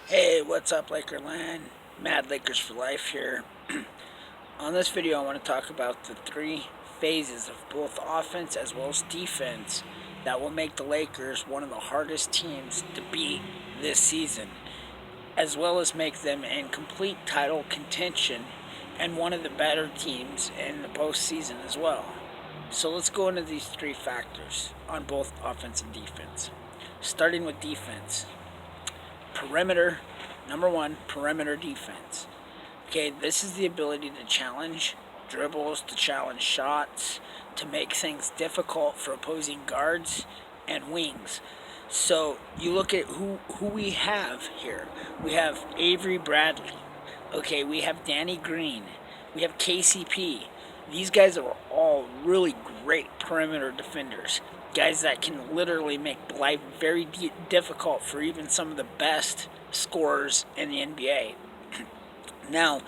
Hey, what's up, Lakerland? Mad Lakers for life here. On this video, I want to talk about the three phases of both offense as well as defense that will make the Lakers one of the hardest teams to beat this season, as well as make them in complete title contention and one of the better teams in the postseason as well. So let's go into these three factors on both offense and defense. Starting with defense. Perimeter, number one, perimeter defense. Okay, this is the ability to challenge dribbles, to challenge shots, to make things difficult for opposing guards and wings. So you look at who we have here. We have Avery Bradley. Okay, we have Danny Green. We have KCP. These guys are all really great perimeter defenders. Guys that can literally make life very difficult for even some of the best scorers in the NBA. Now,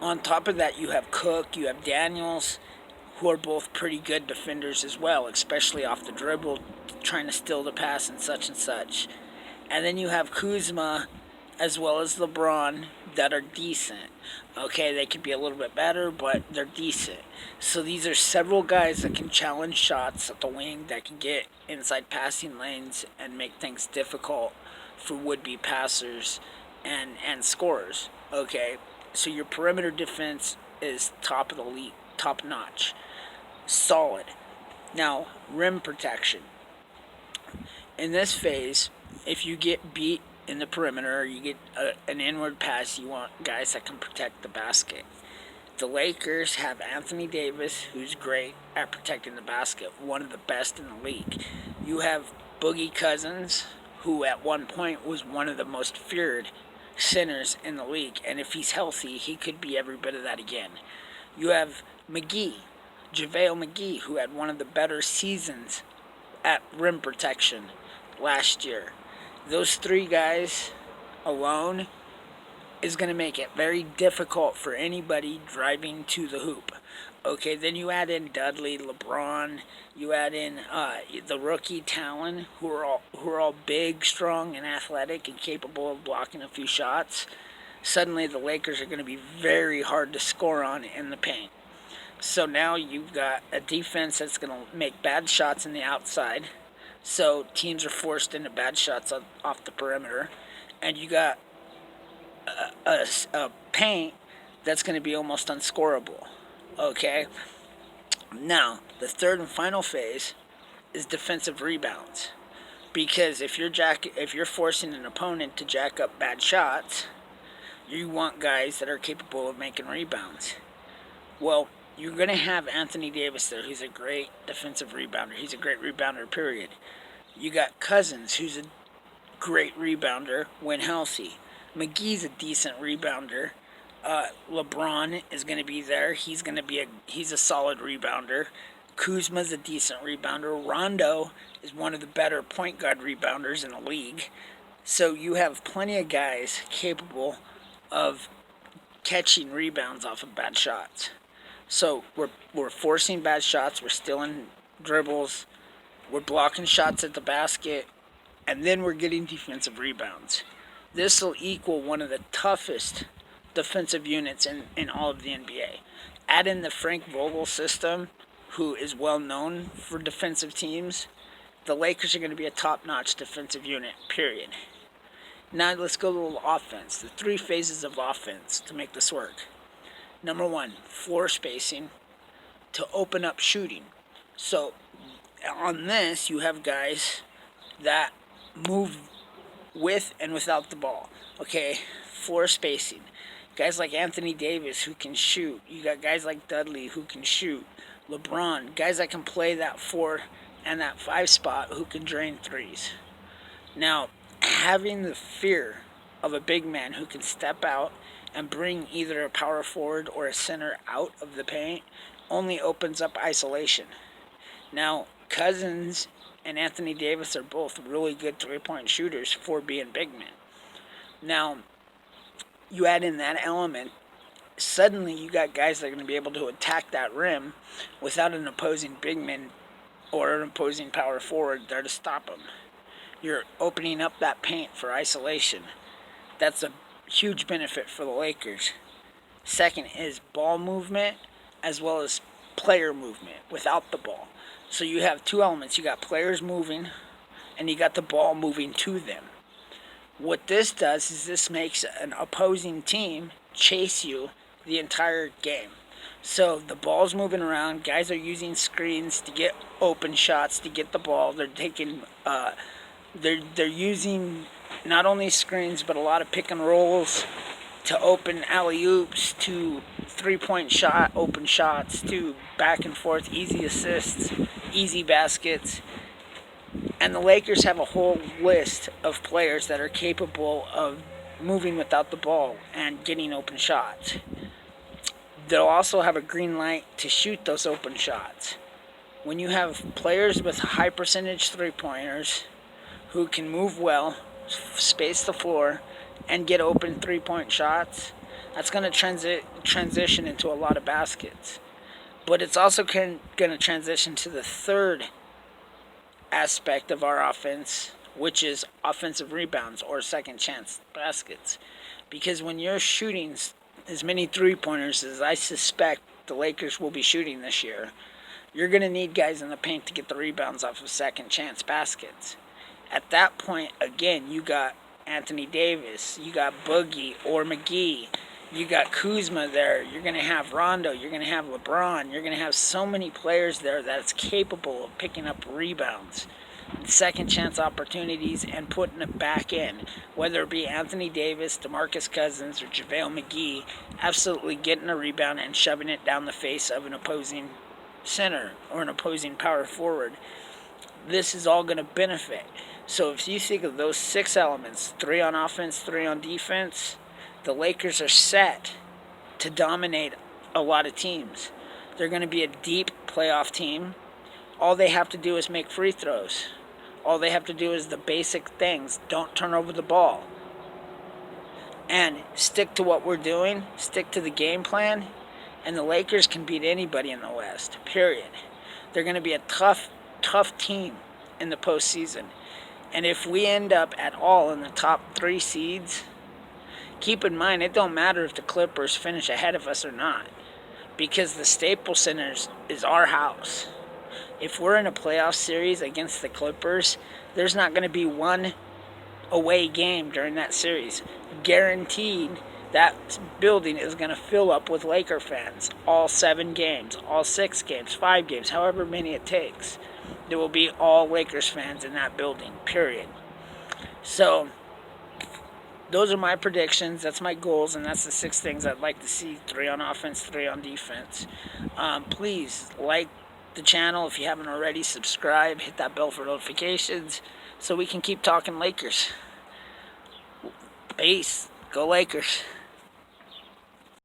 on top of that, you have Cook, you have Daniels, who are both pretty good defenders as well, especially off the dribble, trying to steal the pass and such and such. And then you have Kuzma as well as LeBron that are decent. Okay, they could be a little bit better, but they're decent. So these are several guys that can challenge shots at the wing, that can get inside passing lanes and make things difficult for would-be passers and scorers. Okay, so your perimeter defense is top of the league, top notch, solid. Now, rim protection. In this phase, if you get beat in the perimeter, you get an inward pass, you want guys that can protect the basket. The Lakers have Anthony Davis, who's great at protecting the basket, one of the best in the league. You have Boogie Cousins, who at one point was one of the most feared centers in the league, and if he's healthy, he could be every bit of that again. You have McGee, JaVale McGee, who had one of the better seasons at rim protection last year. Those three guys alone is going to make it very difficult for anybody driving to the hoop. Okay, then you add in Dudley, LeBron, you add in the rookie Talon, who are all big, strong, and athletic and capable of blocking a few shots. Suddenly, the Lakers are going to be very hard to score on in the paint. So now you've got a defense that's going to make bad shots in the outside. So teams are forced into bad shots off the perimeter, and you got a paint that's going to be almost unscorable. Okay. Now the third and final phase is defensive rebounds, because if you're forcing an opponent to jack up bad shots, you want guys that are capable of making rebounds. Well, you're going to have Anthony Davis there, who's a great defensive rebounder. He's a great rebounder, period. You got Cousins, who's a great rebounder when healthy. McGee's a decent rebounder. LeBron is going to be there. He's a solid rebounder. Kuzma's a decent rebounder. Rondo is one of the better point guard rebounders in the league. So you have plenty of guys capable of catching rebounds off of bad shots. So we're forcing bad shots. We're stealing dribbles. We're blocking shots at the basket, and then we're getting defensive rebounds. This will equal one of the toughest defensive units in all of the NBA. Add in the Frank Vogel system, who is well known for defensive teams. The Lakers are going to be a top-notch defensive unit, period. Now let's go to a little offense. The three phases of offense to make this work. Number one, floor spacing to open up shooting. So on this, you have guys that move with and without the ball. Okay, floor spacing. Guys like Anthony Davis who can shoot. You got guys like Dudley who can shoot. LeBron, guys that can play that 4 and that 5 spot who can drain threes. Now, having the fear of a big man who can step out and bring either a power forward or a center out of the paint only opens up isolation. Now, Cousins and Anthony Davis are both really good three-point shooters for being big men. Now, you add in that element, suddenly you got guys that are going to be able to attack that rim without an opposing big man or an opposing power forward there to stop them. You're opening up that paint for isolation. That's a huge benefit for the Lakers. Second is ball movement as well as player movement without the ball. So you have two elements. You got players moving and you got the ball moving to them. What this does is this makes an opposing team chase you the entire game. So the ball's moving around. Guys are using screens to get open shots to get the ball. They're taking, they're using not only screens but a lot of pick and rolls to open alley-oops, to three-point shot, open shots, to back and forth, easy assists, easy baskets. And the Lakers have a whole list of players that are capable of moving without the ball and getting open shots. They'll also have a green light to shoot those open shots. When you have players with high percentage three-pointers who can move well, space the floor, and get open three-point shots, that's going to transition into a lot of baskets. But it's also going to transition to the third aspect of our offense, which is offensive rebounds or second chance baskets. Because when you're shooting as many three-pointers as I suspect the Lakers will be shooting this year, you're going to need guys in the paint to get the rebounds off of second chance baskets. At that point, again, you got Anthony Davis, you got Boogie or McGee, you got Kuzma there, you're going to have Rondo, you're going to have LeBron, you're going to have so many players there that's capable of picking up rebounds, second chance opportunities, and putting it back in. Whether it be Anthony Davis, DeMarcus Cousins, or JaVale McGee, absolutely getting a rebound and shoving it down the face of an opposing center or an opposing power forward. This is all going to benefit. So if you think of those 6 elements, 3 on offense, 3 on defense, the Lakers are set to dominate a lot of teams. They're going to be a deep playoff team. All they have to do is make free throws. All they have to do is the basic things. Don't turn over the ball. And stick to what we're doing. Stick to the game plan. And the Lakers can beat anybody in the West, period. They're going to be a tough team in the postseason. And if we end up at all in the top 3 seeds, keep in mind, it don't matter if the Clippers finish ahead of us or not, because the Staples Center is our house. If we're in a playoff series against the Clippers, there's not going to be one away game during that series. Guaranteed that building is going to fill up with Laker fans. All 7 games, all 6 games, 5 games, however many it takes. There will be all Lakers fans in that building, period. So those are my predictions. That's my goals, and that's the 6 things I'd like to see. 3 on offense, 3 on defense. Please like the channel if you haven't already. Subscribe, hit that bell for notifications so we can keep talking Lakers. Peace. Go Lakers.